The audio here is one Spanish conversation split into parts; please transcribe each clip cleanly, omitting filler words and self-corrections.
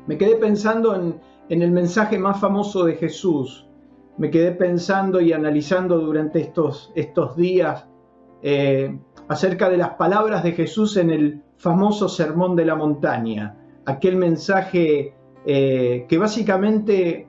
Me quedé pensando en el mensaje más famoso de Jesús. Me quedé pensando y analizando durante estos días acerca de las palabras de Jesús en el famoso Sermón de la Montaña. Aquel mensaje que básicamente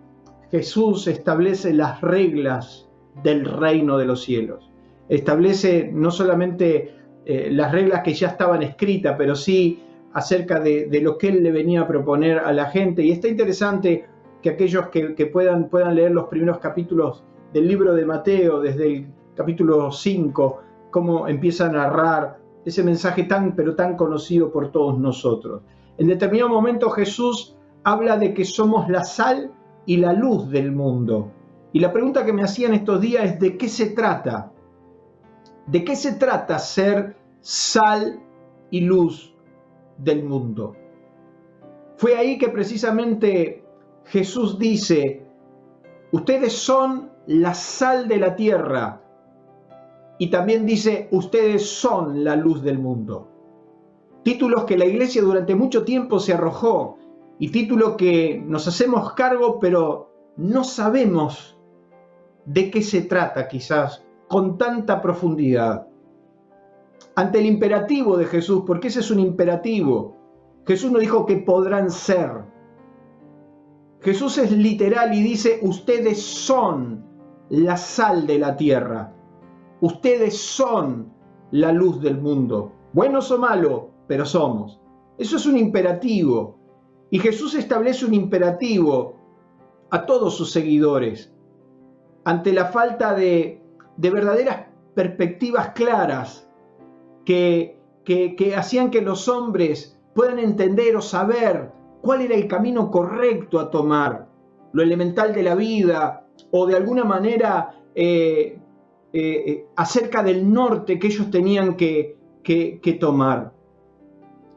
Jesús establece las reglas del reino de los cielos. Establece no solamente las reglas que ya estaban escritas, pero sí acerca de lo que él le venía a proponer a la gente. Y está interesante que aquellos que puedan leer los primeros capítulos del libro de Mateo, desde el capítulo 5, cómo empieza a narrar ese mensaje tan conocido por todos nosotros. En determinado momento Jesús habla de que somos la sal y la luz del mundo. Y la pregunta que me hacían estos días es: ¿de qué se trata? ¿De qué se trata ser sal y luz del mundo? Fue ahí que precisamente Jesús dice: ustedes son la sal de la tierra. Y también dice: ustedes son la luz del mundo. Títulos que la iglesia durante mucho tiempo se arrojó, y títulos que nos hacemos cargo, pero no sabemos de qué se trata quizás con tanta profundidad. Ante el imperativo de Jesús, porque ese es un imperativo, Jesús no dijo que podrán ser. Jesús es literal y dice: ustedes son la sal de la tierra. Ustedes son la luz del mundo. Buenos o malos, pero somos. Eso es un imperativo. Y Jesús establece un imperativo a todos sus seguidores. Ante la falta de verdaderas perspectivas claras que hacían que los hombres puedan entender o saber cuál era el camino correcto a tomar, lo elemental de la vida, o de alguna manera acerca del norte que ellos tenían que tomar.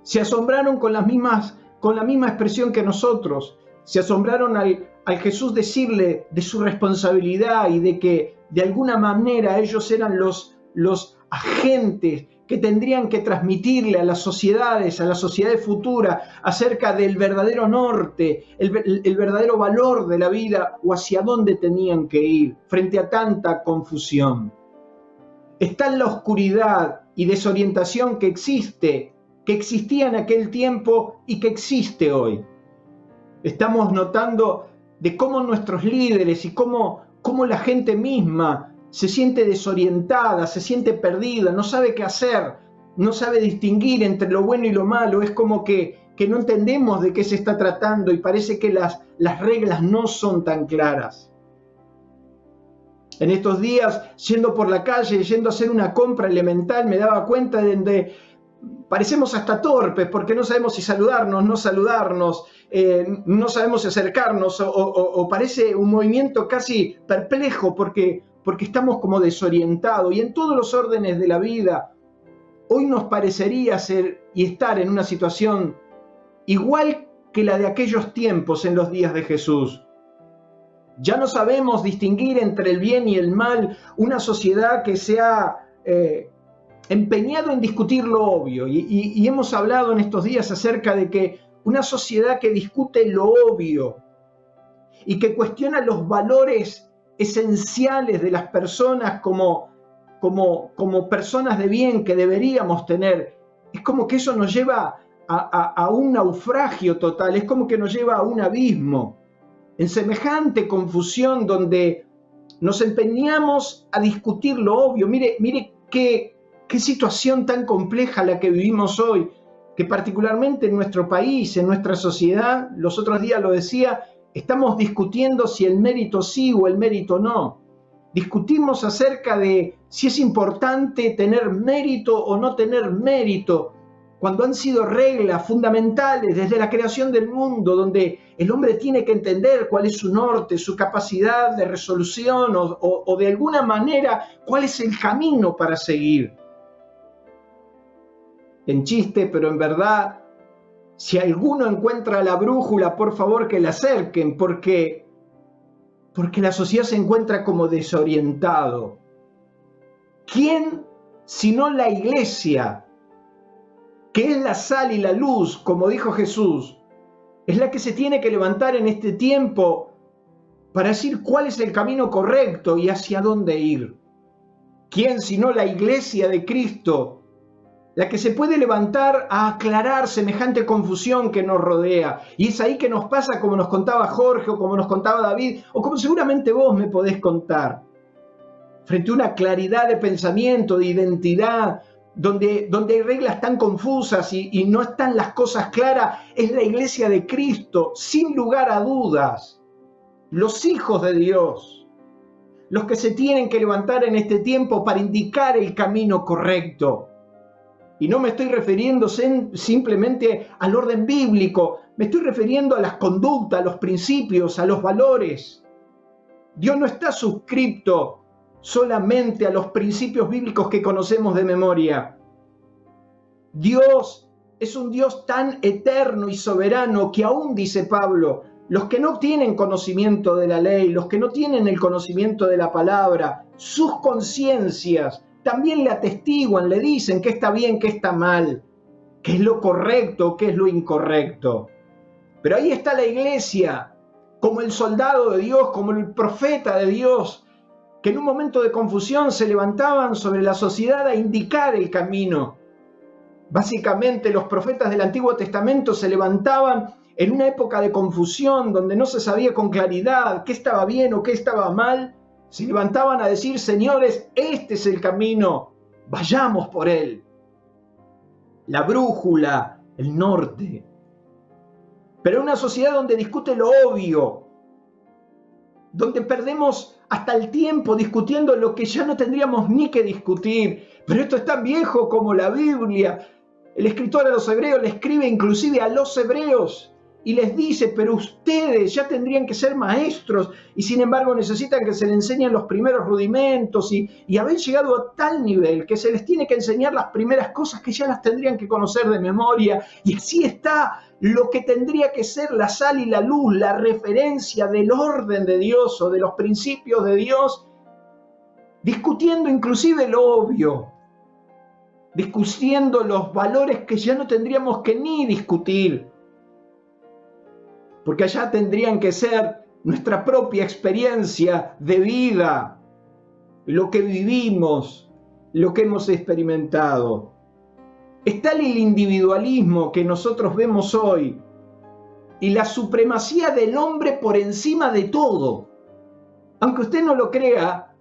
Se asombraron con la misma expresión que nosotros. Se asombraron al Jesús decirle de su responsabilidad y de que de alguna manera ellos eran los agentes que tendrían que transmitirle a las sociedades futuras acerca del verdadero norte, el verdadero valor de la vida, o hacia dónde tenían que ir frente a tanta confusión. Está en la oscuridad y desorientación que existía en aquel tiempo y que existe hoy. Estamos notando de cómo nuestros líderes y cómo la gente misma se siente desorientada, se siente perdida, no sabe qué hacer, no sabe distinguir entre lo bueno y lo malo. Es como que no entendemos de qué se está tratando y parece que las reglas no son tan claras. En estos días, yendo por la calle, yendo a hacer una compra elemental, me daba cuenta de donde parecemos hasta torpes porque no sabemos si saludarnos, no saludarnos, no sabemos si acercarnos, o parece un movimiento casi perplejo porque estamos como desorientados. Y en todos los órdenes de la vida, hoy nos parecería ser y estar en una situación igual que la de aquellos tiempos en los días de Jesús. Ya no sabemos distinguir entre el bien y el mal, una sociedad que se ha empeñado en discutir lo obvio, y hemos hablado en estos días acerca de que una sociedad que discute lo obvio y que cuestiona los valores esenciales de las personas como personas de bien que deberíamos tener, es como que eso nos lleva a un naufragio total, es como que nos lleva a un abismo. En semejante confusión donde nos empeñamos a discutir lo obvio, mire qué situación tan compleja la que vivimos hoy, que particularmente en nuestro país, en nuestra sociedad, los otros días lo decía, estamos discutiendo si el mérito sí o el mérito no. Discutimos acerca de si es importante tener mérito o no tener mérito, cuando han sido reglas fundamentales desde la creación del mundo, donde el hombre tiene que entender cuál es su norte, su capacidad de resolución o de alguna manera cuál es el camino para seguir. En chiste, pero en verdad, si alguno encuentra la brújula, por favor que la acerquen, porque la sociedad se encuentra como desorientado. ¿Quién, sino la iglesia, que es la sal y la luz, como dijo Jesús, es la que se tiene que levantar en este tiempo para decir cuál es el camino correcto y hacia dónde ir. ¿Quién sino la iglesia de Cristo, la que se puede levantar a aclarar semejante confusión que nos rodea? Y es ahí que nos pasa, como nos contaba Jorge, o como nos contaba David, o como seguramente vos me podés contar. Frente a una claridad de pensamiento, de identidad, donde hay reglas tan confusas y no están las cosas claras, es la iglesia de Cristo, sin lugar a dudas. Los hijos de Dios, los que se tienen que levantar en este tiempo para indicar el camino correcto. Y no me estoy refiriendo simplemente al orden bíblico, me estoy refiriendo a las conductas, a los principios, a los valores. Dios no está suscrito solamente a los principios bíblicos que conocemos de memoria. Dios es un Dios tan eterno y soberano que aún, dice Pablo, los que no tienen conocimiento de la ley, los que no tienen el conocimiento de la palabra, sus conciencias también le atestiguan, le dicen qué está bien, qué está mal, qué es lo correcto, qué es lo incorrecto. Pero ahí está la iglesia, como el soldado de Dios, como el profeta de Dios, que en un momento de confusión se levantaban sobre la sociedad a indicar el camino. Básicamente los profetas del Antiguo Testamento se levantaban en una época de confusión donde no se sabía con claridad qué estaba bien o qué estaba mal. Se levantaban a decir: señores, este es el camino, vayamos por él. La brújula, el norte. Pero en una sociedad donde discute lo obvio, donde perdemos hasta el tiempo discutiendo lo que ya no tendríamos ni que discutir. Pero esto es tan viejo como la Biblia. El escritor a los hebreos le escribe inclusive a los hebreos y les dice: pero ustedes ya tendrían que ser maestros y sin embargo necesitan que se les enseñen los primeros rudimentos y haber llegado a tal nivel que se les tiene que enseñar las primeras cosas que ya las tendrían que conocer de memoria. Y así está lo que tendría que ser la sal y la luz, la referencia del orden de Dios o de los principios de Dios, discutiendo inclusive lo obvio, discutiendo los valores que ya no tendríamos que ni discutir, porque allá tendrían que ser nuestra propia experiencia de vida, lo que vivimos, lo que hemos experimentado. Es tal el individualismo que nosotros vemos hoy y la supremacía del hombre por encima de todo. Aunque usted no lo crea,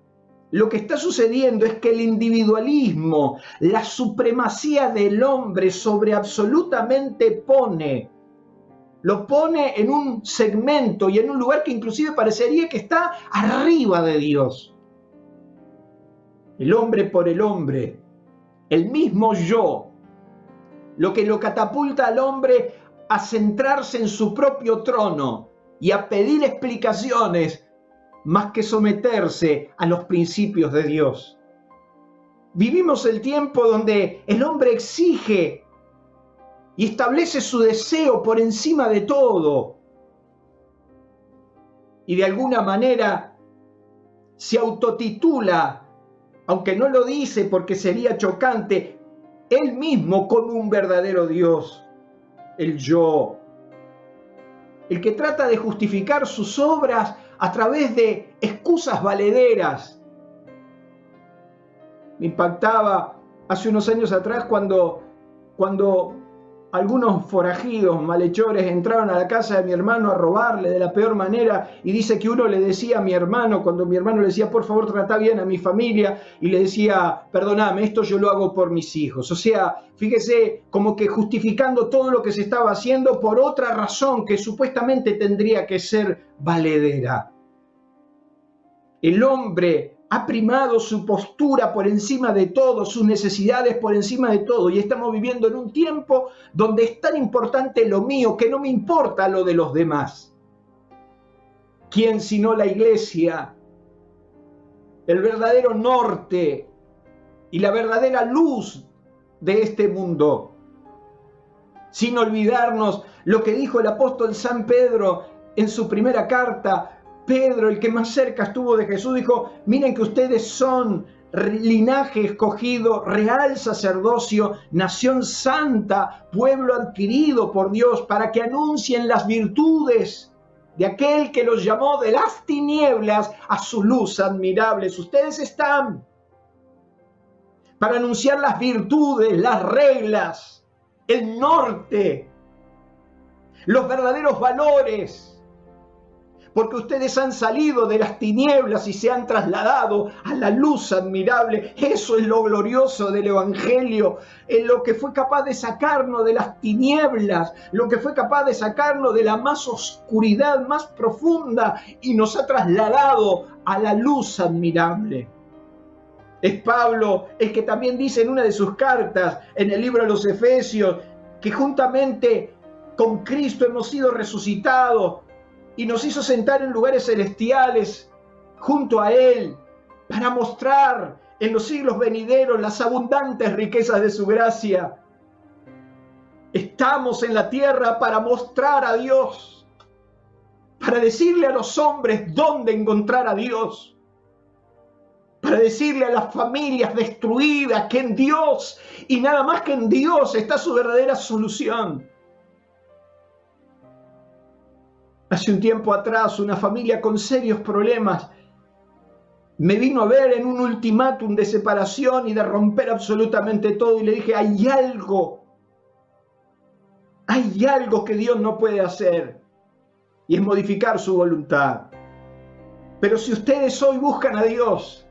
lo que está sucediendo es que el individualismo, la supremacía del hombre sobre absolutamente lo pone en un segmento y en un lugar que inclusive parecería que está arriba de Dios. El hombre por el hombre, el mismo yo, lo que lo catapulta al hombre a centrarse en su propio trono y a pedir explicaciones más que someterse a los principios de Dios. Vivimos el tiempo donde el hombre exige y establece su deseo por encima de todo. Y de alguna manera se autotitula, aunque no lo dice porque sería chocante, él mismo como un verdadero Dios, el yo. El que trata de justificar sus obras a través de excusas valederas. Me impactaba hace unos años atrás cuando algunos forajidos, malhechores, entraron a la casa de mi hermano a robarle de la peor manera, y dice que uno le decía a mi hermano, cuando mi hermano le decía: por favor, trata bien a mi familia, y le decía: perdóname, esto yo lo hago por mis hijos. O sea, fíjese, como que justificando todo lo que se estaba haciendo por otra razón que supuestamente tendría que ser valedera. El hombre ha primado su postura por encima de todo, sus necesidades por encima de todo, y estamos viviendo en un tiempo donde es tan importante lo mío que no me importa lo de los demás. ¿Quién sino la iglesia, el verdadero norte y la verdadera luz de este mundo? Sin olvidarnos lo que dijo el apóstol San Pedro en su primera carta. Pedro, el que más cerca estuvo de Jesús, dijo: miren que ustedes son linaje escogido, real sacerdocio, nación santa, pueblo adquirido por Dios, para que anuncien las virtudes de aquel que los llamó de las tinieblas a su luz admirable. Ustedes están para anunciar las virtudes, las reglas, el norte, los verdaderos valores, porque ustedes han salido de las tinieblas y se han trasladado a la luz admirable. Eso es lo glorioso del Evangelio, es lo que fue capaz de sacarnos de las tinieblas, lo que fue capaz de sacarnos de la más oscuridad, más profunda, y nos ha trasladado a la luz admirable. Es Pablo el que también dice en una de sus cartas, en el libro de los Efesios, que juntamente con Cristo hemos sido resucitados y nos hizo sentar en lugares celestiales junto a Él para mostrar en los siglos venideros las abundantes riquezas de su gracia. Estamos en la tierra para mostrar a Dios, para decirle a los hombres dónde encontrar a Dios, para decirle a las familias destruidas que en Dios y nada más que en Dios está su verdadera solución. Hace un tiempo atrás, una familia con serios problemas me vino a ver en un ultimátum de separación y de romper absolutamente todo, y le dije, hay algo que Dios no puede hacer, y es modificar su voluntad. Pero si ustedes hoy buscan a Dios,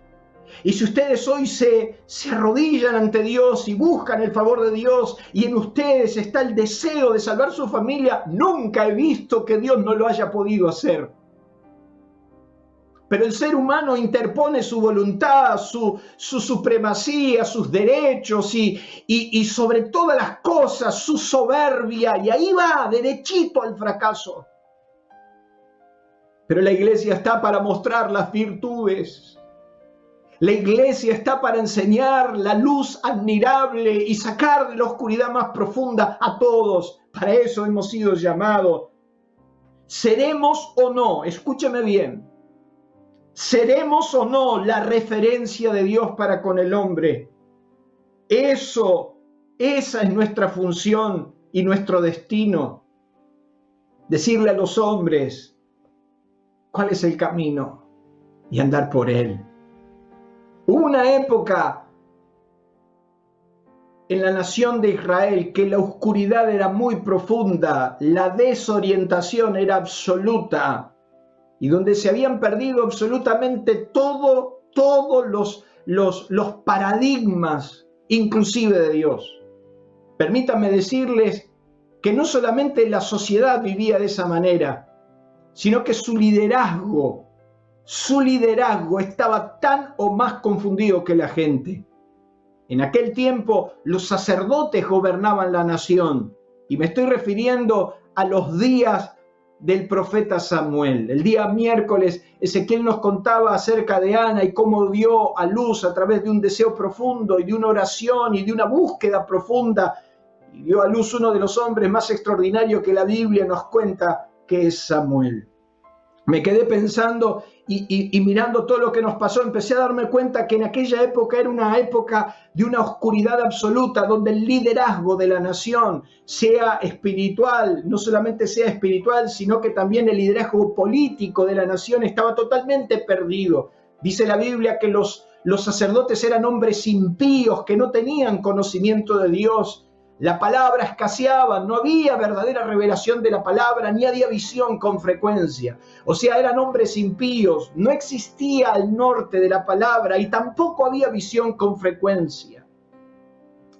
y si ustedes hoy se arrodillan ante Dios y buscan el favor de Dios, y en ustedes está el deseo de salvar su familia, nunca he visto que Dios no lo haya podido hacer. Pero el ser humano interpone su voluntad, su supremacía, sus derechos y sobre todas las cosas su soberbia, y ahí va derechito al fracaso. Pero la iglesia está para mostrar las virtudes. La iglesia está para enseñar la luz admirable y sacar de la oscuridad más profunda a todos. Para eso hemos sido llamados. ¿Seremos o no? Escúcheme bien. ¿Seremos o no la referencia de Dios para con el hombre? Esa es nuestra función y nuestro destino. Decirle a los hombres cuál es el camino y andar por él. Hubo una época en la nación de Israel que la oscuridad era muy profunda, la desorientación era absoluta, y donde se habían perdido absolutamente todos los paradigmas, inclusive de Dios. Permítanme decirles que no solamente la sociedad vivía de esa manera, sino que su liderazgo estaba tan o más confundido que la gente. En aquel tiempo los sacerdotes gobernaban la nación, y me estoy refiriendo a los días del profeta Samuel. El día miércoles Ezequiel nos contaba acerca de Ana y cómo dio a luz a través de un deseo profundo y de una oración y de una búsqueda profunda, y dio a luz uno de los hombres más extraordinarios que la Biblia nos cuenta, que es Samuel. Me quedé pensando y mirando todo lo que nos pasó, empecé a darme cuenta que en aquella época era una época de una oscuridad absoluta, donde el liderazgo de la nación sea espiritual, no solamente sea espiritual, sino que también el liderazgo político de la nación estaba totalmente perdido. Dice la Biblia que los sacerdotes eran hombres impíos que no tenían conocimiento de Dios. La palabra escaseaba, no había verdadera revelación de la palabra, ni había visión con frecuencia. O sea, eran hombres impíos, no existía el norte de la palabra y tampoco había visión con frecuencia.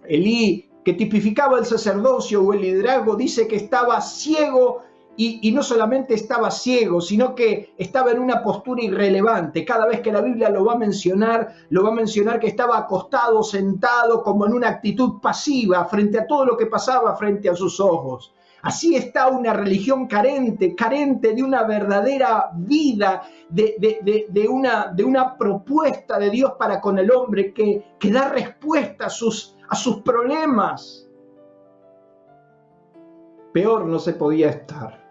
Elí, que tipificaba el sacerdocio o el liderazgo, dice que estaba ciego y no solamente estaba ciego, sino que estaba en una postura irrelevante. Cada vez que la Biblia lo va a mencionar que estaba acostado, sentado, como en una actitud pasiva frente a todo lo que pasaba frente a sus ojos. Así está una religión carente de una verdadera vida, de una propuesta de Dios para con el hombre que da respuesta a sus problemas. Peor no se podía estar.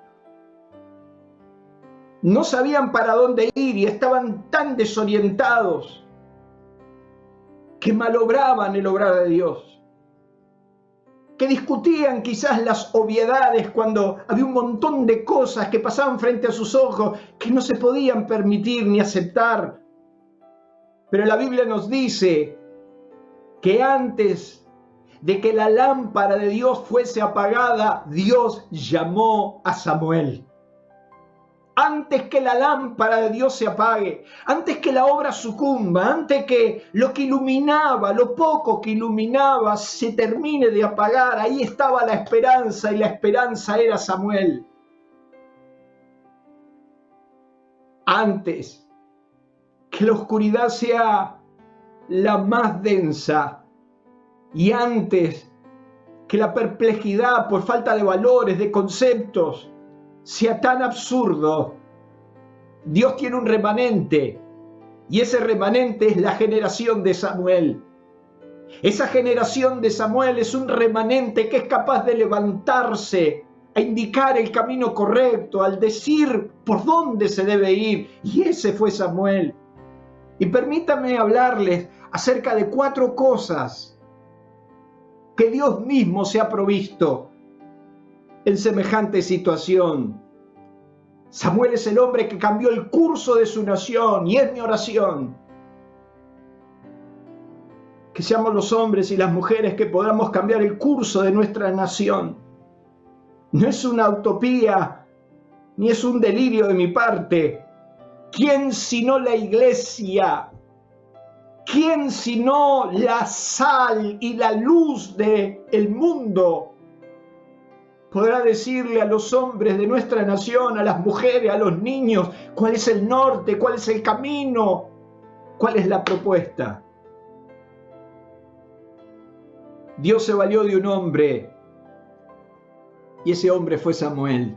No sabían para dónde ir y estaban tan desorientados que malobraban el obrar de Dios, que discutían quizás las obviedades cuando había un montón de cosas que pasaban frente a sus ojos que no se podían permitir ni aceptar. Pero la Biblia nos dice que antes de que la lámpara de Dios fuese apagada, Dios llamó a Samuel. Antes que la lámpara de Dios se apague, antes que la obra sucumba, antes que lo que iluminaba, lo poco que iluminaba, se termine de apagar, ahí estaba la esperanza, y la esperanza era Samuel. Antes que la oscuridad sea la más densa, y antes que la perplejidad por falta de valores, de conceptos, sea tan absurdo, Dios tiene un remanente, y ese remanente es la generación de Samuel. Esa generación de Samuel es un remanente que es capaz de levantarse a indicar el camino correcto, al decir por dónde se debe ir, y ese fue Samuel. Y permítanme hablarles acerca de 4 cosas que Dios mismo se ha provisto en semejante situación. Samuel es el hombre que cambió el curso de su nación, y es mi oración que seamos los hombres y las mujeres que podamos cambiar el curso de nuestra nación. No es una utopía, ni es un delirio de mi parte. ¿Quién sino la iglesia? ¿Quién sino la sal y la luz del mundo podrá decirle a los hombres de nuestra nación, a las mujeres, a los niños, cuál es el norte, cuál es el camino, cuál es la propuesta? Dios se valió de un hombre, y ese hombre fue Samuel.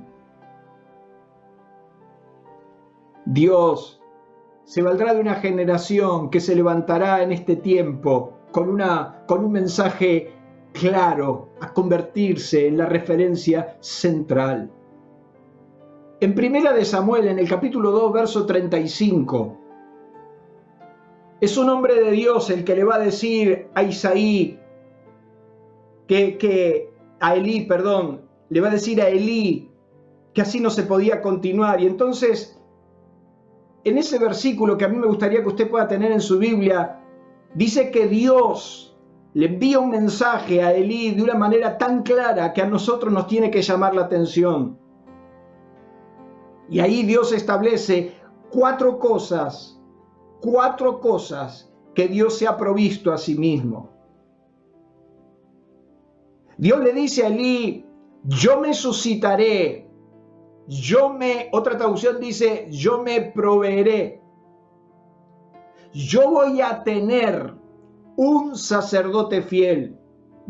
Dios se valdrá de una generación que se levantará en este tiempo con un mensaje claro a convertirse en la referencia central. En Primera de Samuel, en el capítulo 2, verso 35, es un hombre de Dios el que le va a decir a Isaí, le va a decir a Elí que así no se podía continuar. Y entonces, en ese versículo que a mí me gustaría que usted pueda tener en su Biblia, dice que Dios le envía un mensaje a Elí de una manera tan clara que a nosotros nos tiene que llamar la atención. Y ahí Dios establece 4 cosas que Dios se ha provisto a sí mismo. Dios le dice a Elí: yo me suscitaré, otra traducción dice, yo me proveeré. Yo voy a tener un sacerdote fiel.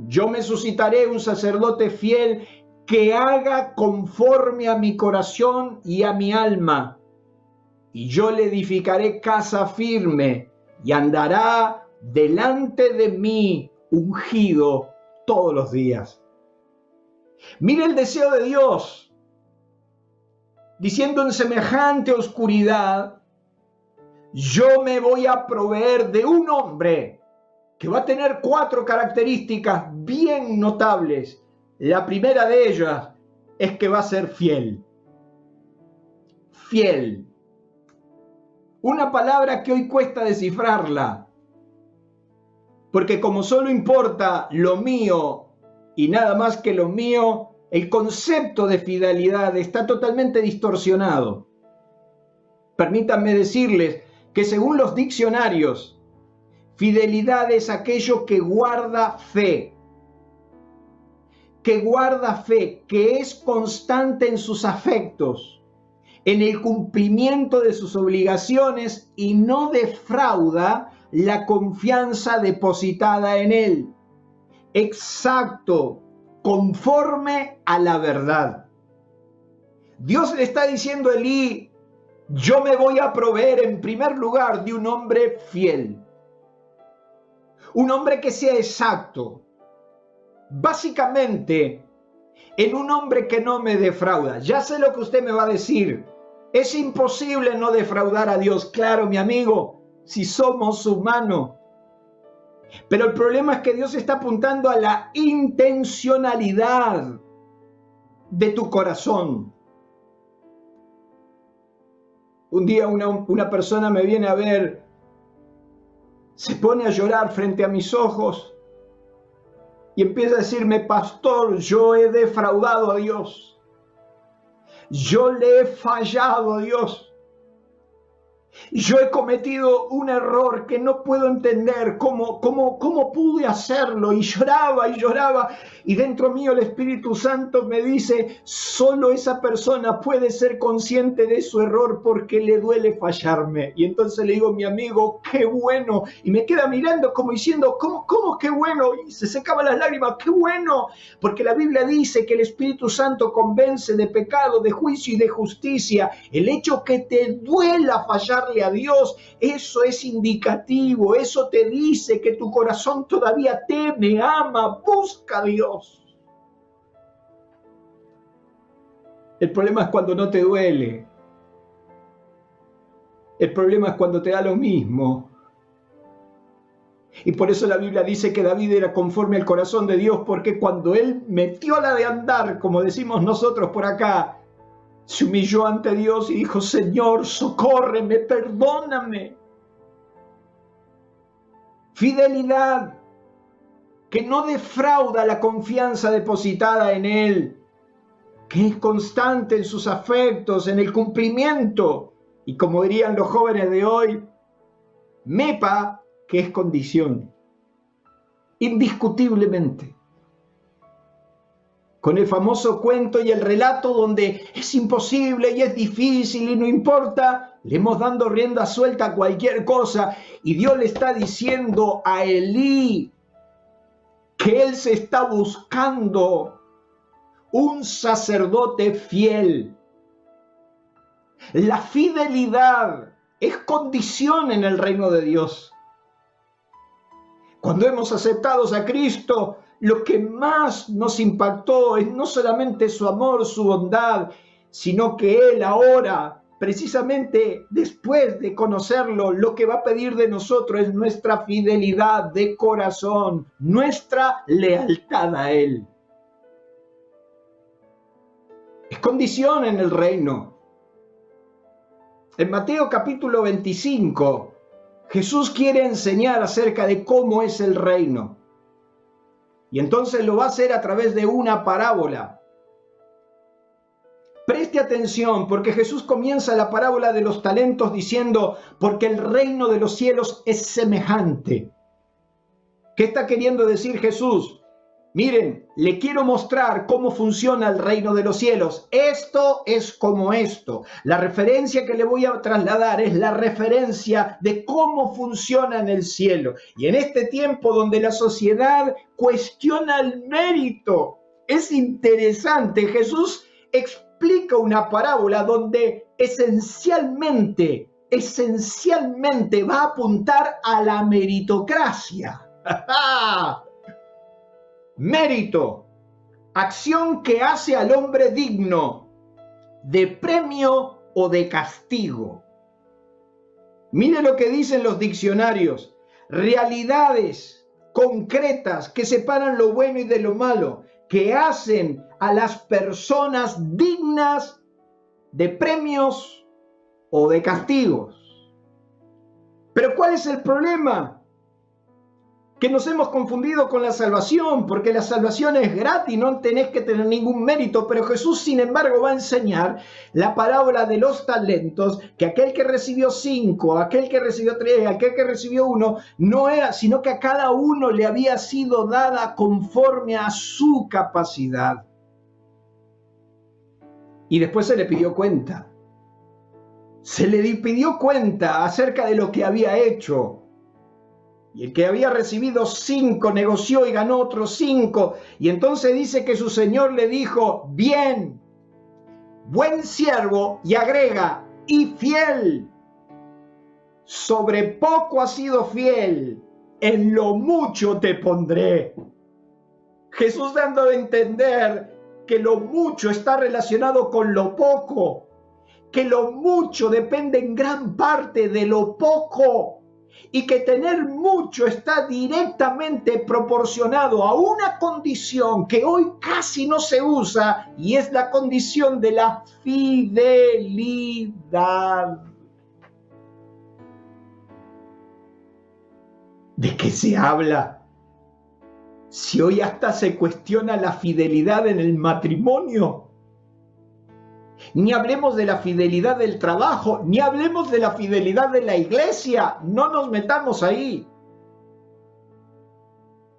Yo me suscitaré un sacerdote fiel que haga conforme a mi corazón y a mi alma. Y yo le edificaré casa firme y andará delante de mí ungido todos los días. Mire el deseo de Dios, diciendo en semejante oscuridad, yo me voy a proveer de un hombre que va a tener 4 características bien notables. La primera de ellas es que va a ser fiel. Fiel. Una palabra que hoy cuesta descifrarla, porque como solo importa lo mío y nada más que lo mío, el concepto de fidelidad está totalmente distorsionado. Permítanme decirles que según los diccionarios, fidelidad es aquello que guarda fe, que es constante en sus afectos, en el cumplimiento de sus obligaciones y no defrauda la confianza depositada en él. Exacto, conforme a la verdad. Dios le está diciendo a Elí: yo me voy a proveer en primer lugar de un hombre fiel. Un hombre que sea exacto. Básicamente, en un hombre que no me defrauda. Ya sé lo que usted me va a decir. Es imposible no defraudar a Dios. Claro, mi amigo, si somos humanos. Pero el problema es que Dios está apuntando a la intencionalidad de tu corazón. Un día una persona me viene a ver, se pone a llorar frente a mis ojos y empieza a decirme: pastor, yo he defraudado a Dios. Yo le he fallado a Dios. Yo he cometido un error que no puedo entender cómo pude hacerlo. Y lloraba y lloraba. Y dentro mío el Espíritu Santo me dice: solo esa persona puede ser consciente de su error porque le duele fallarme. Y entonces le digo: mi amigo, qué bueno. Y me queda mirando como diciendo: ¿Cómo qué bueno? Y se secaban las lágrimas. Qué bueno. Porque la Biblia dice que el Espíritu Santo convence de pecado, de juicio y de justicia. El hecho que te duela fallarle a Dios, eso es indicativo, eso te dice que tu corazón todavía teme, ama, busca a Dios. El problema es cuando no te duele. El problema es cuando te da lo mismo. Y por eso la Biblia dice que David era conforme al corazón de Dios, porque cuando él metió la de andar, como decimos nosotros por acá, se humilló ante Dios y dijo: Señor, socórreme, perdóname. Fidelidad que no defrauda la confianza depositada en Él, que es constante en sus afectos, en el cumplimiento. Y como dirían los jóvenes de hoy, MEPA, que es condición. Indiscutiblemente. Con el famoso cuento y el relato donde es imposible y es difícil y no importa, le hemos dando rienda suelta a cualquier cosa, y Dios le está diciendo a Elí que él se está buscando un sacerdote fiel. La fidelidad es condición en el reino de Dios. Cuando hemos aceptado a Cristo, lo que más nos impactó es no solamente su amor, su bondad, sino que Él ahora, precisamente después de conocerlo, lo que va a pedir de nosotros es nuestra fidelidad de corazón, nuestra lealtad a Él. Es condición en el reino. En Mateo capítulo 25, Jesús quiere enseñar acerca de cómo es el reino. Y entonces lo va a hacer a través de una parábola. Preste atención, porque Jesús comienza la parábola de los talentos diciendo: porque el reino de los cielos es semejante. ¿Qué está queriendo decir Jesús? Miren, le quiero mostrar cómo funciona el reino de los cielos. Esto es como esto. La referencia que le voy a trasladar es la referencia de cómo funciona en el cielo. Y en este tiempo donde la sociedad cuestiona el mérito, es interesante. Jesús explica una parábola donde esencialmente va a apuntar a la meritocracia. Mérito, acción que hace al hombre digno de premio o de castigo. Mire lo que dicen los diccionarios: realidades concretas que separan lo bueno y de lo malo, que hacen a las personas dignas de premios o de castigos. Pero ¿cuál es el problema? Que nos hemos confundido con la salvación, porque la salvación es gratis, no tenés que tener ningún mérito. Pero Jesús, sin embargo, va a enseñar la parábola de los talentos, que aquel que recibió 5, aquel que recibió 3, aquel que recibió 1, no era, sino que a cada uno le había sido dada conforme a su capacidad. Y después se le pidió cuenta. Se le pidió cuenta acerca de lo que había hecho. Y el que había recibido 5 negoció y ganó otros 5. Y entonces dice que su señor le dijo: bien, buen siervo, y agrega: y fiel. Sobre poco has sido fiel, en lo mucho te pondré. Jesús dando a entender que lo mucho está relacionado con lo poco, que lo mucho depende en gran parte de lo poco. y que tener mucho está directamente proporcionado a una condición que hoy casi no se usa, y es la condición de la fidelidad. ¿De qué se habla? Si hoy hasta se cuestiona la fidelidad en el matrimonio. Ni hablemos de la fidelidad del trabajo, ni hablemos de la fidelidad de la iglesia. No nos metamos ahí.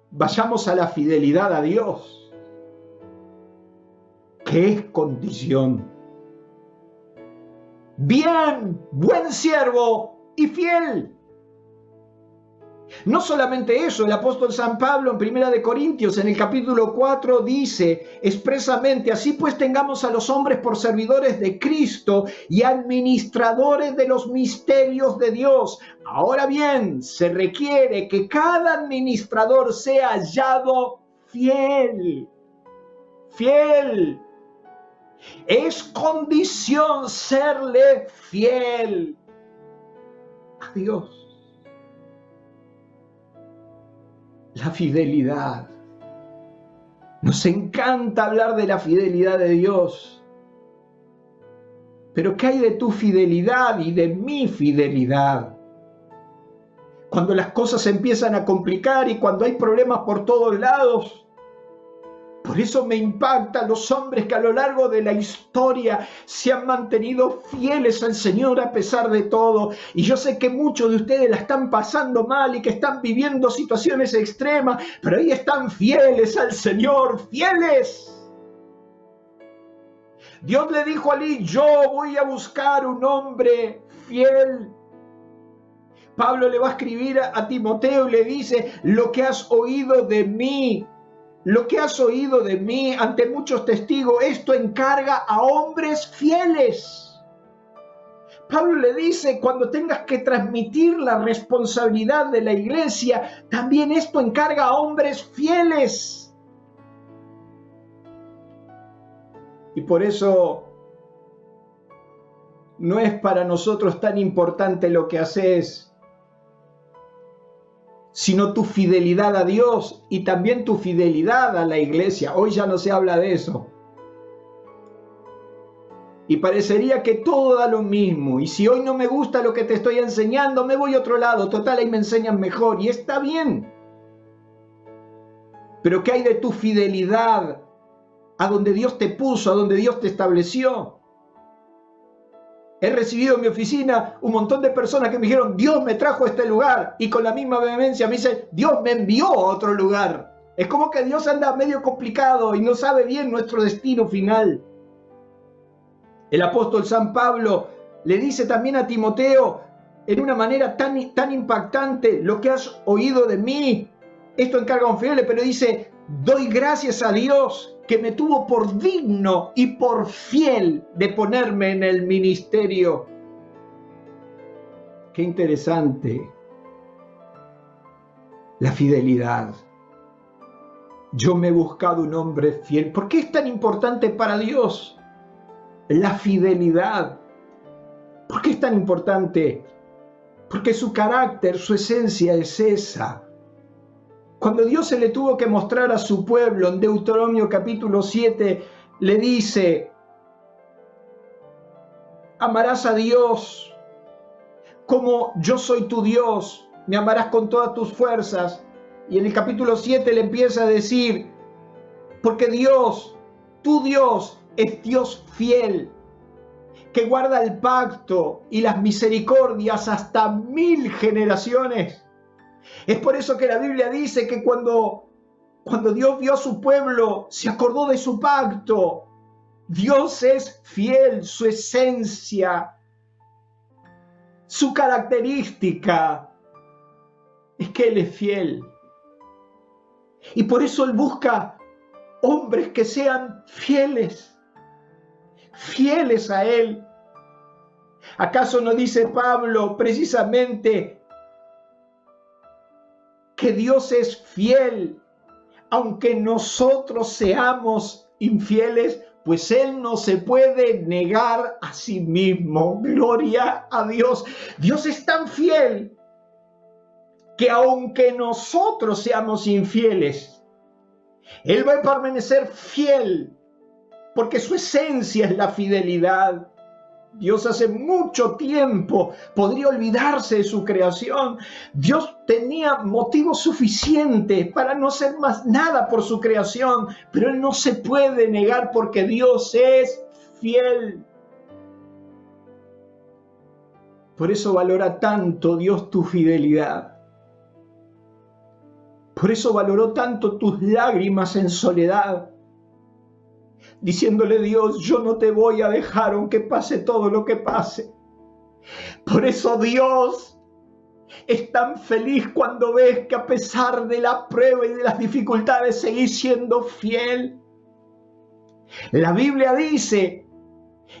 Vayamos a la fidelidad a Dios, que es condición. Bien, buen siervo y fiel. No solamente eso, el apóstol San Pablo en 1 Corintios, en el capítulo 4, dice expresamente: así pues tengamos a los hombres por servidores de Cristo y administradores de los misterios de Dios. Ahora bien, se requiere que cada administrador sea hallado fiel. Fiel. Es condición serle fiel a Dios. La fidelidad. Nos encanta hablar de la fidelidad de Dios. Pero ¿qué hay de tu fidelidad y de mi fidelidad? Cuando las cosas se empiezan a complicar y cuando hay problemas por todos lados. Por eso me impactan los hombres que a lo largo de la historia se han mantenido fieles al Señor a pesar de todo. Y yo sé que muchos de ustedes la están pasando mal y que están viviendo situaciones extremas, pero ahí están fieles al Señor, fieles. Dios le dijo a Elí: yo voy a buscar un hombre fiel. Pablo le va a escribir a Timoteo y le dice: lo que has oído de mí, lo que has oído de mí ante muchos testigos, esto encarga a hombres fieles. Pablo le dice: cuando tengas que transmitir la responsabilidad de la iglesia, también esto encarga a hombres fieles. Y por eso no es para nosotros tan importante lo que haces, sino tu fidelidad a Dios y también tu fidelidad a la iglesia. Hoy ya no se habla de eso. Y parecería que todo da lo mismo. Y si hoy no me gusta lo que te estoy enseñando, me voy a otro lado. Total, ahí me enseñan mejor. Y está bien. Pero ¿qué hay de tu fidelidad a donde Dios te puso, a donde Dios te estableció? He recibido en mi oficina un montón de personas que me dijeron: Dios me trajo a este lugar. Y con la misma vehemencia me dicen: Dios me envió a otro lugar. Es como que Dios anda medio complicado y no sabe bien nuestro destino final. El apóstol San Pablo le dice también a Timoteo en una manera tan impactante: lo que has oído de mí, esto encarga a un fiel, pero dice: doy gracias a Dios que me tuvo por digno y por fiel de ponerme en el ministerio. Qué interesante. La fidelidad. Yo me he buscado un hombre fiel. ¿Por qué es tan importante para Dios la fidelidad? ¿Por qué es tan importante? Porque su carácter, su esencia es esa. Cuando Dios se le tuvo que mostrar a su pueblo en Deuteronomio capítulo 7, le dice: amarás a Dios como yo soy tu Dios, me amarás con todas tus fuerzas. Y en el capítulo 7 le empieza a decir: porque Dios, tu Dios, es Dios fiel, que guarda el pacto y las misericordias hasta 1000 generaciones. Es por eso que la Biblia dice que cuando Dios vio a su pueblo, se acordó de su pacto. Dios es fiel, su esencia, su característica es que Él es fiel. Y por eso Él busca hombres que sean fieles, fieles a Él. ¿Acaso no dice Pablo precisamente que Dios es fiel, aunque nosotros seamos infieles? Pues Él no se puede negar a sí mismo. Gloria a Dios. Dios es tan fiel que aunque nosotros seamos infieles, Él va a permanecer fiel, porque su esencia es la fidelidad. Dios hace mucho tiempo podría olvidarse de su creación. Dios tenía motivos suficientes para no hacer más nada por su creación, pero Él no se puede negar porque Dios es fiel. Por eso valora tanto Dios tu fidelidad. Por eso valoró tanto tus lágrimas en soledad, diciéndole: Dios, yo no te voy a dejar aunque pase todo lo que pase. Por eso Dios es tan feliz cuando ves que a pesar de la prueba y de las dificultades seguís siendo fiel. La Biblia dice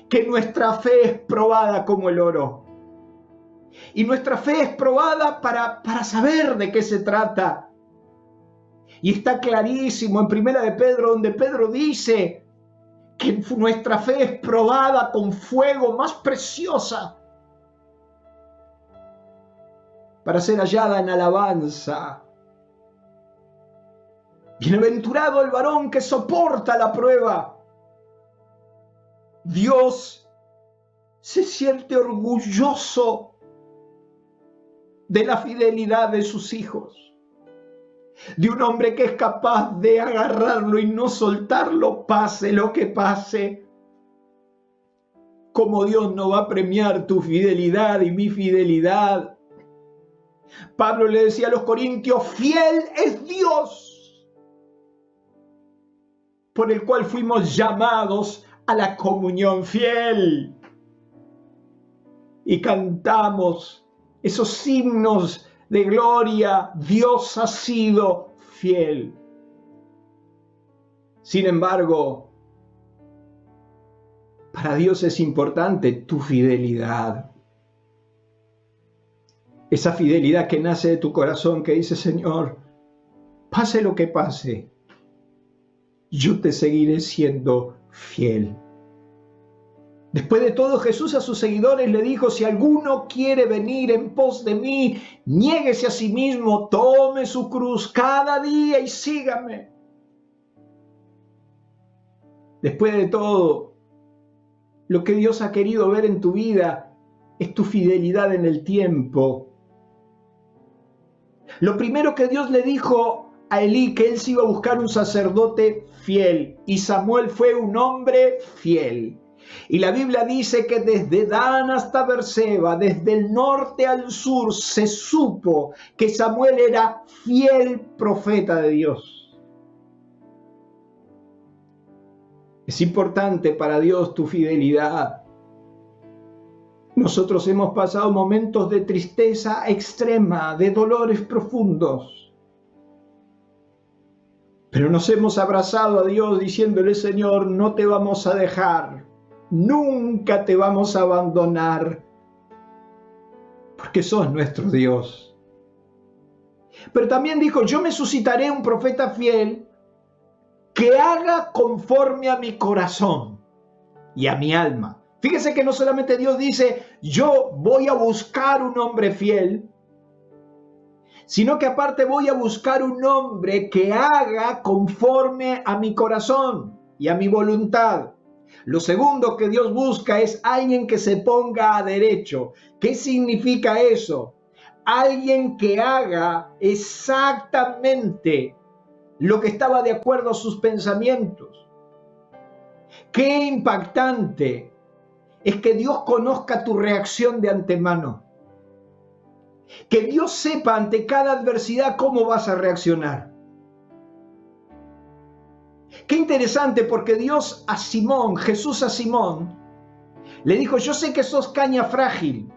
que nuestra fe es probada como el oro. Y nuestra fe es probada para saber de qué se trata. Y está clarísimo en Primera de Pedro, donde Pedro dice que nuestra fe es probada con fuego más preciosa para ser hallada en alabanza. Bienaventurado el varón que soporta la prueba. Dios se siente orgulloso de la fidelidad de sus hijos, de un hombre que es capaz de agarrarlo y no soltarlo, pase lo que pase. Como Dios no va a premiar tu fidelidad y mi fidelidad. Pablo le decía a los corintios: fiel es Dios, por el cual fuimos llamados a la comunión fiel. Y cantamos esos himnos de gloria: Dios ha sido fiel. Sin embargo, para Dios es importante tu fidelidad. Esa fidelidad que nace de tu corazón, que dice: Señor, pase lo que pase, yo te seguiré siendo fiel. Después de todo, Jesús a sus seguidores le dijo: si alguno quiere venir en pos de mí, niéguese a sí mismo, tome su cruz cada día y sígame. Después de todo, lo que Dios ha querido ver en tu vida es tu fidelidad en el tiempo. Lo primero que Dios le dijo a Elí, que él se iba a buscar un sacerdote fiel, y Samuel fue un hombre fiel. Y la Biblia dice que desde Dan hasta Berseba, desde el norte al sur, se supo que Samuel era fiel profeta de Dios. Es importante para Dios tu fidelidad. Nosotros hemos pasado momentos de tristeza extrema, de dolores profundos, pero nos hemos abrazado a Dios diciéndole: Señor, no te vamos a dejar, nunca te vamos a abandonar, porque sos nuestro Dios. Pero también dijo: yo me suscitaré un profeta fiel que haga conforme a mi corazón y a mi alma. Fíjese que no solamente Dios dice: yo voy a buscar un hombre fiel, sino que aparte voy a buscar un hombre que haga conforme a mi corazón y a mi voluntad. Lo segundo que Dios busca es alguien que se ponga a derecho. ¿Qué significa eso? Alguien que haga exactamente lo que estaba de acuerdo a sus pensamientos. Qué impactante es que Dios conozca tu reacción de antemano. Que Dios sepa ante cada adversidad cómo vas a reaccionar. Qué interesante, porque Dios a Simón, Jesús a Simón, le dijo: yo sé que sos caña frágil.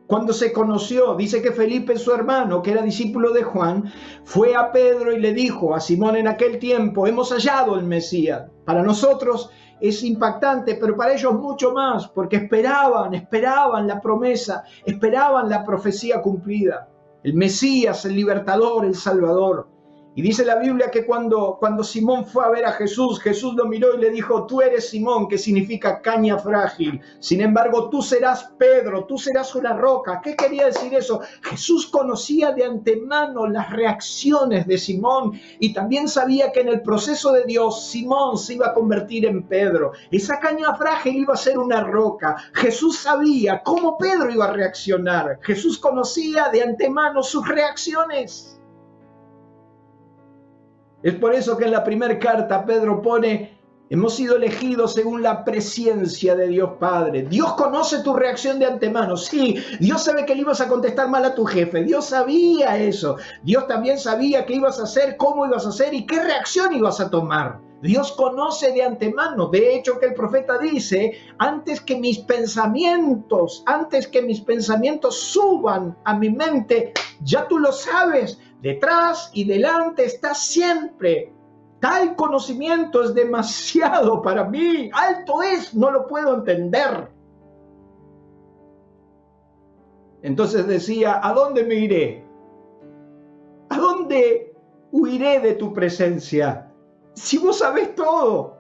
Cuando se conoció, dice que Felipe, su hermano, que era discípulo de Juan, fue a Pedro y le dijo a Simón en aquel tiempo: hemos hallado el Mesías. Para nosotros es impactante, pero para ellos mucho más, porque esperaban la promesa, esperaban la profecía cumplida. El Mesías, el libertador, el Salvador. Y dice la Biblia que cuando Simón fue a ver a Jesús, Jesús lo miró y le dijo, tú eres Simón, que significa caña frágil. Sin embargo, tú serás Pedro, tú serás una roca. ¿Qué quería decir eso? Jesús conocía de antemano las reacciones de Simón y también sabía que en el proceso de Dios, Simón se iba a convertir en Pedro. Esa caña frágil iba a ser una roca. Jesús sabía cómo Pedro iba a reaccionar. Jesús conocía de antemano sus reacciones. Es por eso que en la primera carta Pedro pone, hemos sido elegidos según la presciencia de Dios Padre. Dios conoce tu reacción de antemano. Sí, Dios sabe que le ibas a contestar mal a tu jefe. Dios sabía eso. Dios también sabía qué ibas a hacer, cómo ibas a hacer y qué reacción ibas a tomar. Dios conoce de antemano. De hecho, que el profeta dice, antes que mis pensamientos suban a mi mente, ya tú lo sabes. Detrás y delante está siempre. Tal conocimiento es demasiado para mí. Alto es, no lo puedo entender. Entonces decía, ¿a dónde me iré? ¿A dónde huiré de tu presencia? Si vos sabés todo.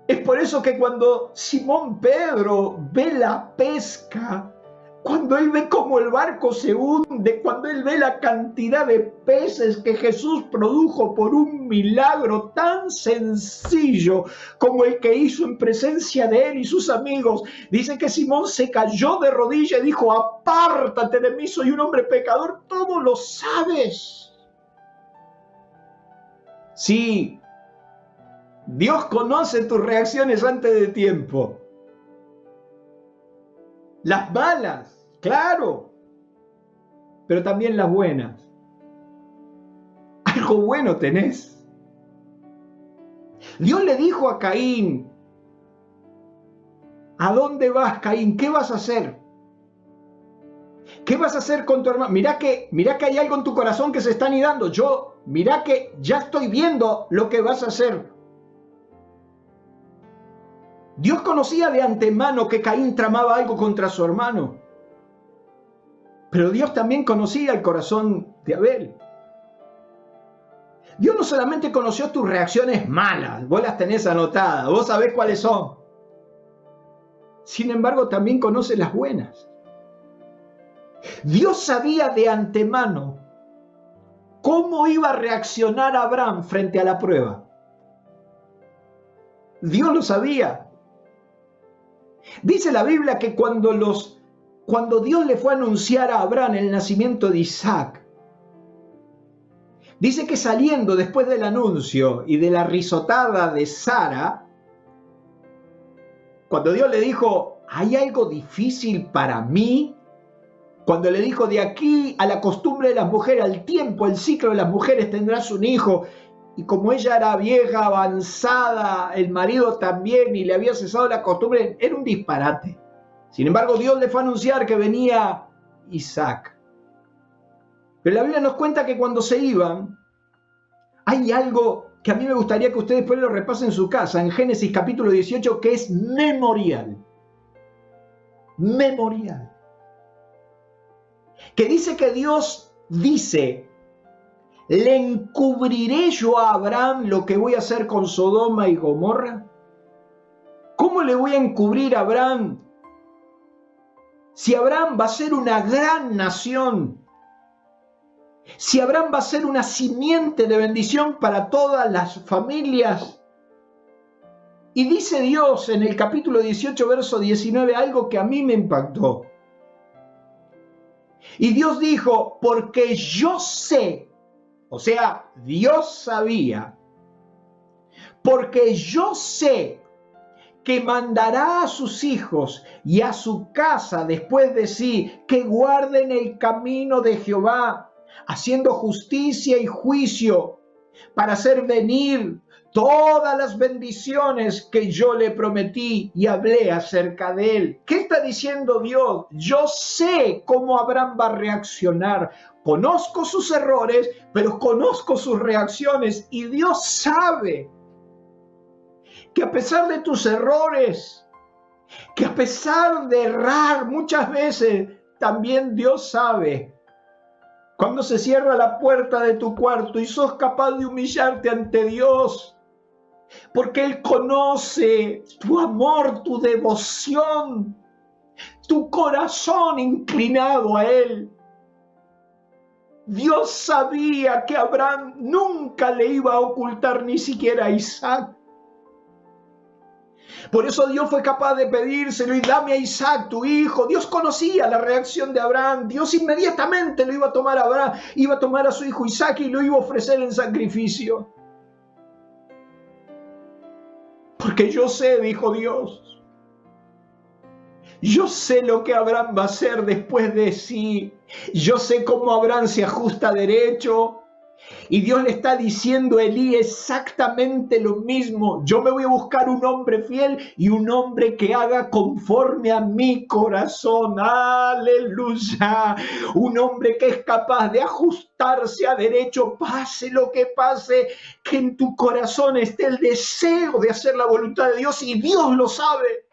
Es por eso que cuando Simón Pedro ve la pesca, cuando él ve cómo el barco se hunde, cuando él ve la cantidad de peces que Jesús produjo por un milagro tan sencillo como el que hizo en presencia de él y sus amigos, dice que Simón se cayó de rodillas y dijo, apártate de mí, soy un hombre pecador, todo lo sabes. Sí, Dios conoce tus reacciones antes de tiempo. Las malas, claro, pero también las buenas. Algo bueno tenés. Dios le dijo a Caín, ¿a dónde vas, Caín? ¿Qué vas a hacer? ¿Qué vas a hacer con tu hermano? Mirá que hay algo en tu corazón que se está anidando. Mirá que ya estoy viendo lo que vas a hacer. Dios conocía de antemano que Caín tramaba algo contra su hermano. Pero Dios también conocía el corazón de Abel. Dios no solamente conoció tus reacciones malas, vos las tenés anotadas, vos sabés cuáles son. Sin embargo, también conoce las buenas. Dios sabía de antemano cómo iba a reaccionar Abraham frente a la prueba. Dios lo sabía. Dice la Biblia que cuando Dios le fue a anunciar a Abraham el nacimiento de Isaac, dice que saliendo después del anuncio y de la risotada de Sara, cuando Dios le dijo, ¿hay algo difícil para mí? Cuando le dijo, de aquí a la costumbre de las mujeres, al tiempo, el ciclo de las mujeres tendrás un hijo, y como ella era vieja, avanzada, el marido también, y le había cesado la costumbre, era un disparate. Sin embargo, Dios le fue a anunciar que venía Isaac. Pero la Biblia nos cuenta que cuando se iban, hay algo que a mí me gustaría que ustedes después lo repasen en su casa, en Génesis capítulo 18, que es memorial. Memorial. Que dice que Dios dice, ¿le encubriré yo a Abraham lo que voy a hacer con Sodoma y Gomorra? ¿Cómo le voy a encubrir a Abraham? Si Abraham va a ser una gran nación, si Abraham va a ser una simiente de bendición para todas las familias. Y dice Dios en el capítulo 18, verso 19, algo que a mí me impactó. Y Dios dijo, porque yo sé, o sea, Dios sabía, porque yo sé que mandará a sus hijos y a su casa después de sí, que guarden el camino de Jehová, haciendo justicia y juicio, para hacer venir todas las bendiciones que yo le prometí y hablé acerca de él. ¿Qué está diciendo Dios? Yo sé cómo Abraham va a reaccionar. Conozco sus errores, pero conozco sus reacciones. Y Dios sabe que a pesar de tus errores, que a pesar de errar muchas veces, también Dios sabe Cuando se cierra la puerta de tu cuarto y sos capaz de humillarte ante Dios, porque Él conoce tu amor, tu devoción, tu corazón inclinado a Él. Dios sabía que Abraham nunca le iba a ocultar ni siquiera a Isaac. Por eso Dios fue capaz de pedírselo y dame a Isaac, tu hijo. Dios conocía la reacción de Abraham. Dios inmediatamente lo iba a tomar a Abraham, iba a tomar a su hijo Isaac y lo iba a ofrecer en sacrificio. Porque yo sé, dijo Dios, yo sé lo que Abraham va a hacer después de sí. Yo sé cómo Abraham se ajusta derecho. Y Dios le está diciendo a Elí exactamente lo mismo. Yo me voy a buscar un hombre fiel y un hombre que haga conforme a mi corazón. Aleluya. Un hombre que es capaz de ajustarse a derecho, pase lo que pase, que en tu corazón esté el deseo de hacer la voluntad de Dios y Dios lo sabe.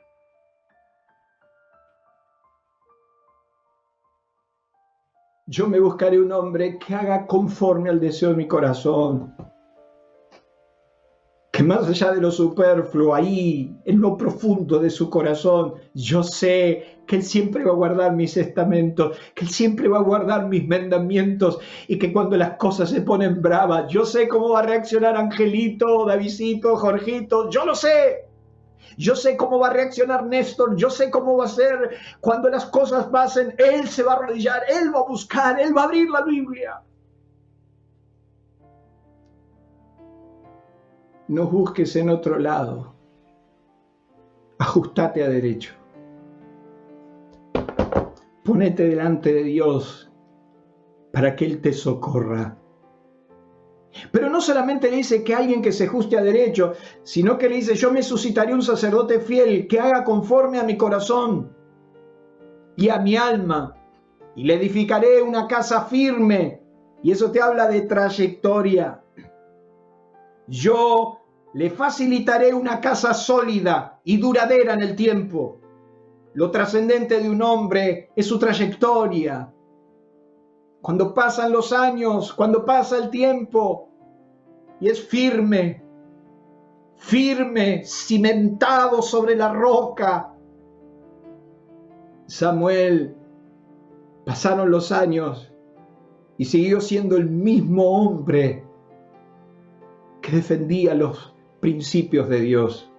Yo me buscaré un hombre que haga conforme al deseo de mi corazón. Que más allá de lo superfluo, ahí, en lo profundo de su corazón, yo sé que Él siempre va a guardar mis estamentos, que Él siempre va a guardar mis mandamientos y que cuando las cosas se ponen bravas, yo sé cómo va a reaccionar Angelito, Davidito, Jorgito, yo lo sé. Yo sé cómo va a reaccionar Néstor, yo sé cómo va a ser cuando las cosas pasen. Él se va a arrodillar, Él va a buscar, Él va a abrir la Biblia. No busques en otro lado. Ajustate a derecho. Ponete delante de Dios para que Él te socorra. Pero no solamente le dice que alguien que se ajuste a derecho, sino que le dice, yo me suscitaré un sacerdote fiel que haga conforme a mi corazón y a mi alma, y le edificaré una casa firme. Y eso te habla de trayectoria. Yo le facilitaré una casa sólida y duradera en el tiempo. Lo trascendente de un hombre es su trayectoria. Cuando pasan los años, cuando pasa el tiempo, y es firme, cimentado sobre la roca. Samuel, pasaron los años y siguió siendo el mismo hombre que defendía los principios de Dios.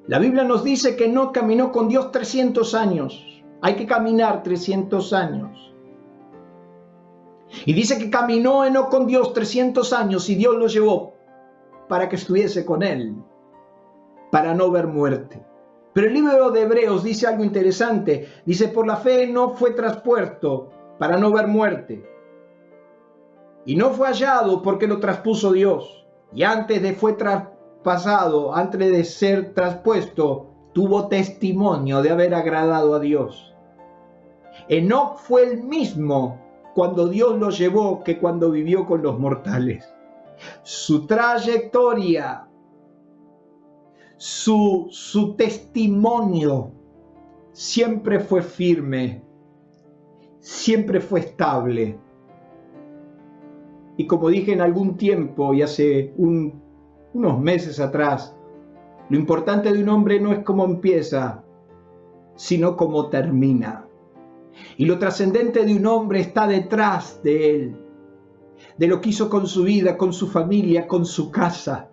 La Biblia nos dice que no caminó con Dios 300 años. Hay que caminar 300 años. Y dice que caminó Enoc con Dios 300 años y Dios lo llevó para que estuviese con él, para no ver muerte. Pero el libro de Hebreos dice algo interesante. Dice, por la fe no fue traspuesto para no ver muerte. Y no fue hallado porque lo traspuso Dios. Y antes de fue traspasado, antes de ser traspuesto, tuvo testimonio de haber agradado a Dios. Enoc fue el mismo cuando Dios lo llevó que cuando vivió con los mortales. Su trayectoria, su testimonio siempre fue firme, siempre fue estable. Y como dije en algún tiempo y hace unos meses atrás, lo importante de un hombre no es cómo empieza, sino cómo termina. Y lo trascendente de un hombre está detrás de él, de lo que hizo con su vida, con su familia, con su casa.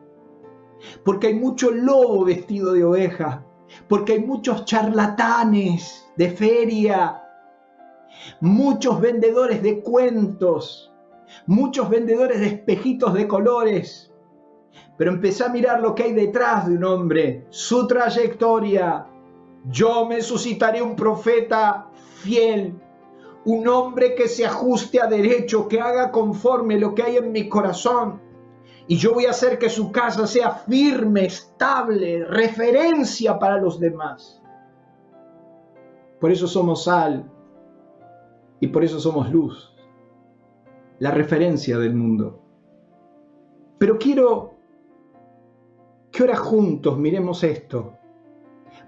Porque hay mucho lobo vestido de oveja, porque hay muchos charlatanes de feria, muchos vendedores de cuentos, muchos vendedores de espejitos de colores. Pero empecé a mirar lo que hay detrás de un hombre, su trayectoria. Yo me suscitaré un profeta fiel, un hombre que se ajuste a derecho, que haga conforme lo que hay en mi corazón. Y yo voy a hacer que su casa sea firme, estable, referencia para los demás. Por eso somos sal y por eso somos luz, la referencia del mundo. Pero quiero que ahora juntos miremos esto.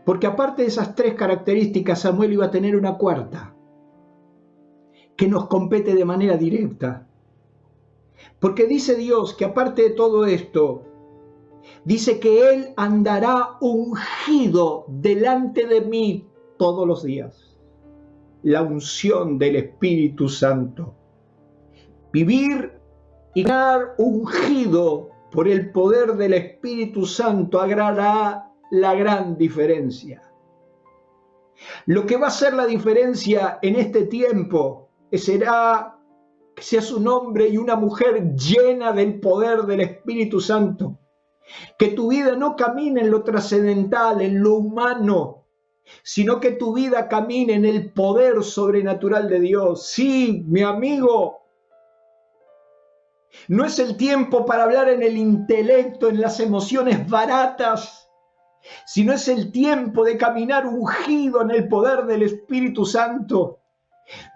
Porque aparte de esas tres características, Samuel iba a tener una cuarta. que nos compete de manera directa. Porque dice Dios que aparte de todo esto, dice que Él andará ungido delante de mí todos los días. La unción del Espíritu Santo. Vivir y estar ungido por el poder del Espíritu Santo hará la gran diferencia. Lo que va a hacer la diferencia en este tiempo será que seas un hombre y una mujer llena del poder del Espíritu Santo. Que tu vida no camine en lo trascendental, en lo humano, sino que tu vida camine en el poder sobrenatural de Dios. Sí, mi amigo, no es el tiempo para hablar en el intelecto, en las emociones baratas, sino es el tiempo de caminar ungido en el poder del Espíritu Santo.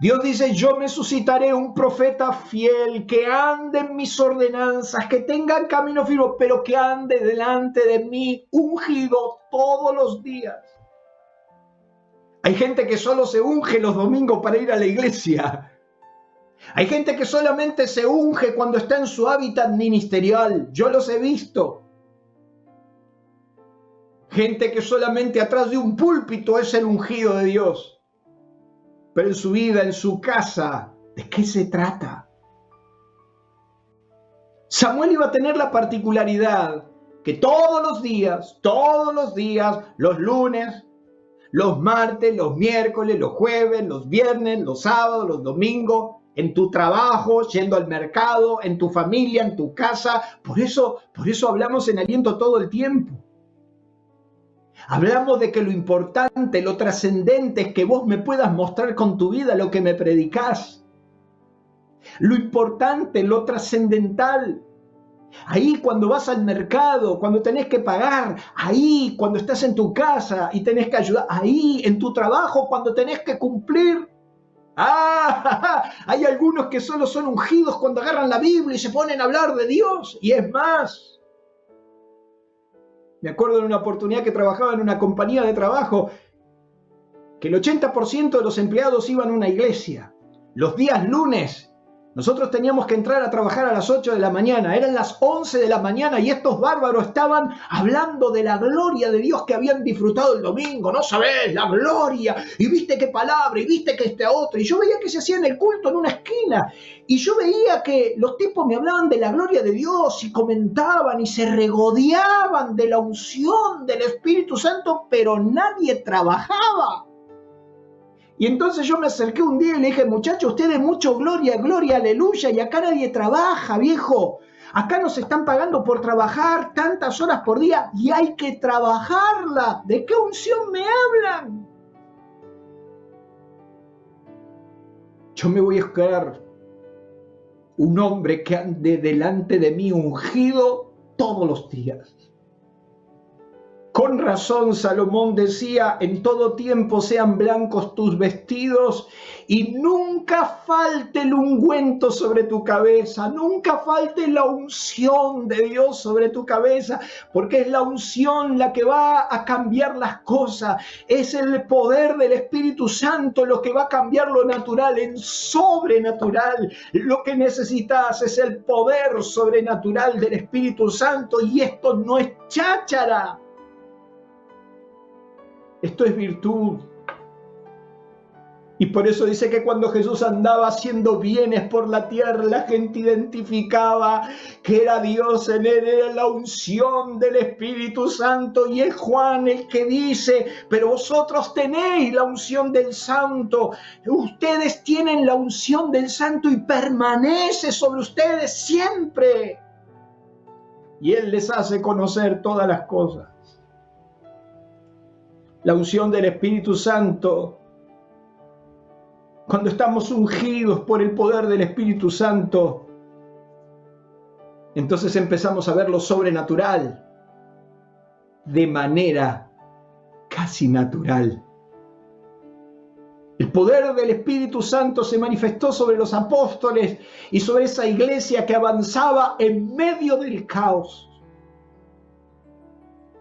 Dios dice, yo me suscitaré un profeta fiel, que ande en mis ordenanzas, que tenga camino firme, pero que ande delante de mí ungido todos los días. Hay gente que solo se unge los domingos para ir a la iglesia. Hay gente que solamente se unge cuando está en su hábitat ministerial. Yo los he visto. Gente que solamente atrás de un púlpito es el ungido de Dios. Pero en su vida, en su casa, ¿de qué se trata? Samuel iba a tener la particularidad que todos los días, los lunes, los martes, los miércoles, los jueves, los viernes, los sábados, los domingos, en tu trabajo, yendo al mercado, en tu familia, en tu casa. Por eso hablamos en Aliento todo el tiempo. Hablamos de que lo importante, lo trascendente es que vos me puedas mostrar con tu vida lo que me predicás. Lo importante, lo trascendental. Ahí cuando vas al mercado, cuando tenés que pagar, ahí cuando estás en tu casa y tenés que ayudar, ahí en tu trabajo cuando tenés que cumplir. Hay algunos que solo son ungidos cuando agarran la Biblia y se ponen a hablar de Dios. Y es más, me acuerdo de una oportunidad que trabajaba en una compañía de trabajo, que el 80% de los empleados iban a una iglesia. Los días lunes, nosotros teníamos que entrar a trabajar a las 8 de la mañana. Eran las 11 de la mañana y estos bárbaros estaban hablando de la gloria de Dios que habían disfrutado el domingo. No sabés, la gloria. Y viste qué palabra, y viste que este otro. Y yo veía que se hacían el culto en una esquina. Y yo veía que los tipos me hablaban de la gloria de Dios y comentaban y se regodeaban de la unción del Espíritu Santo, pero nadie trabajaba. Y entonces yo me acerqué un día y le dije, muchachos, ustedes mucho gloria, gloria, aleluya, y acá nadie trabaja, viejo. Acá nos están pagando por trabajar tantas horas por día y hay que trabajarla. ¿De qué unción me hablan? Yo me voy a buscar un hombre que ande delante de mí ungido todos los días. Con razón Salomón decía, en todo tiempo sean blancos tus vestidos y nunca falte el ungüento sobre tu cabeza, nunca falte la unción de Dios sobre tu cabeza, porque es la unción la que va a cambiar las cosas, es el poder del Espíritu Santo lo que va a cambiar lo natural en sobrenatural. Lo que necesitas es el poder sobrenatural del Espíritu Santo y esto no es cháchara. Esto es virtud. Y por eso dice que cuando Jesús andaba haciendo bienes por la tierra, la gente identificaba que era Dios en él, era la unción del Espíritu Santo. Y es Juan el que dice, pero vosotros tenéis la unción del Santo. Ustedes tienen la unción del Santo y permanece sobre ustedes siempre. Y Él les hace conocer todas las cosas. La unción del Espíritu Santo, cuando estamos ungidos por el poder del Espíritu Santo, entonces empezamos a ver lo sobrenatural de manera casi natural. El poder del Espíritu Santo se manifestó sobre los apóstoles y sobre esa iglesia que avanzaba en medio del caos.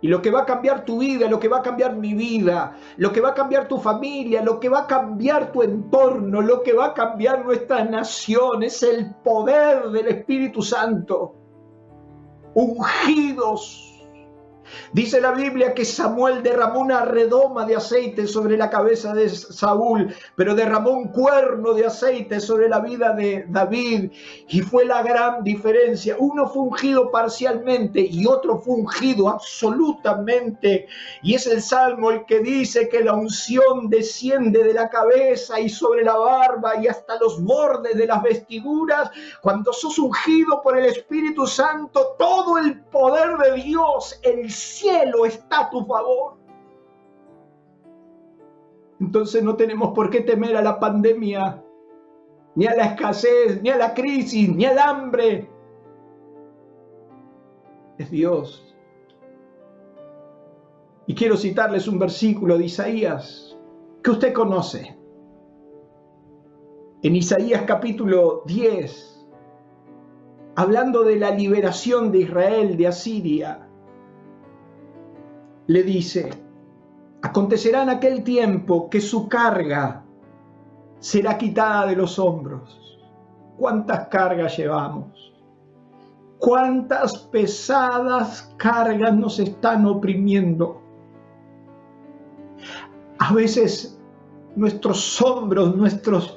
Y lo que va a cambiar tu vida, lo que va a cambiar mi vida, lo que va a cambiar tu familia, lo que va a cambiar tu entorno, lo que va a cambiar nuestra nación, es el poder del Espíritu Santo. Ungidos. Dice la Biblia que Samuel derramó una redoma de aceite sobre la cabeza de Saúl, pero derramó un cuerno de aceite sobre la vida de David, y fue la gran diferencia. Uno fue ungido parcialmente y otro fue ungido absolutamente, y es el Salmo el que dice que la unción desciende de la cabeza y sobre la barba y hasta los bordes de las vestiduras. Cuando sos ungido por el Espíritu Santo, todo el poder de Dios, el cielo está a tu favor. Entonces no tenemos por qué temer a la pandemia, ni a la escasez, ni a la crisis, ni al hambre. Es Dios. Y quiero citarles un versículo de Isaías que usted conoce. En Isaías capítulo 10, hablando de la liberación de Israel de Asiria, le dice: acontecerá en aquel tiempo que su carga será quitada de los hombros. ¿Cuántas cargas llevamos? ¿Cuántas pesadas cargas nos están oprimiendo? A veces nuestros hombros, nuestras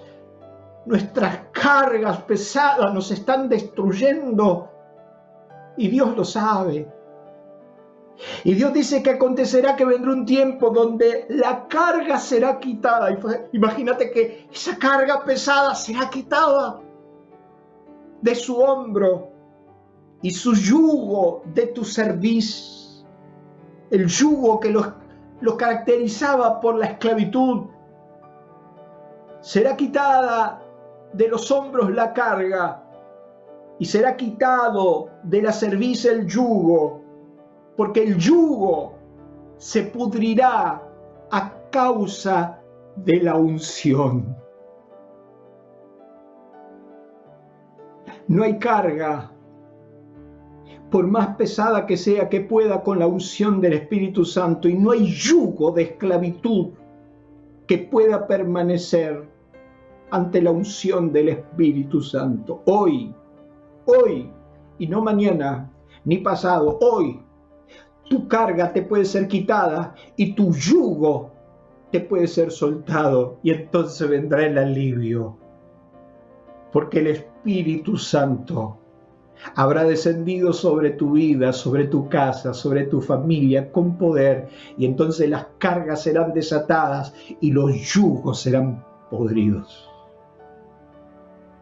cargas pesadas nos están destruyendo, y Dios lo sabe. Y Dios dice que acontecerá que vendrá un tiempo donde la carga será quitada. Imagínate que esa carga pesada será quitada de su hombro, y su yugo de tu cerviz, el yugo que los caracterizaba por la esclavitud, será quitada de los hombros la carga, y será quitado de la cerviz el yugo, porque el yugo se pudrirá a causa de la unción. No hay carga, por más pesada que sea, que pueda con la unción del Espíritu Santo, y no hay yugo de esclavitud que pueda permanecer ante la unción del Espíritu Santo. Hoy, y no mañana, ni pasado, hoy, tu carga te puede ser quitada y tu yugo te puede ser soltado, y entonces vendrá el alivio, porque el Espíritu Santo habrá descendido sobre tu vida, sobre tu casa, sobre tu familia con poder, y entonces las cargas serán desatadas y los yugos serán podridos.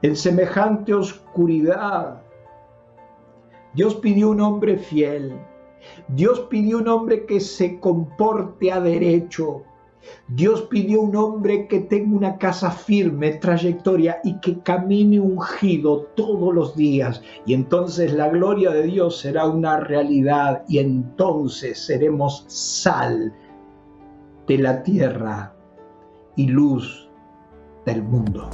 En semejante oscuridad, Dios pidió un hombre fiel. Dios pidió un hombre que se comporte a derecho. Dios pidió un hombre que tenga una casa firme, trayectoria, y que camine ungido todos los días. Y entonces la gloria de Dios será una realidad, y entonces seremos sal de la tierra y luz del mundo.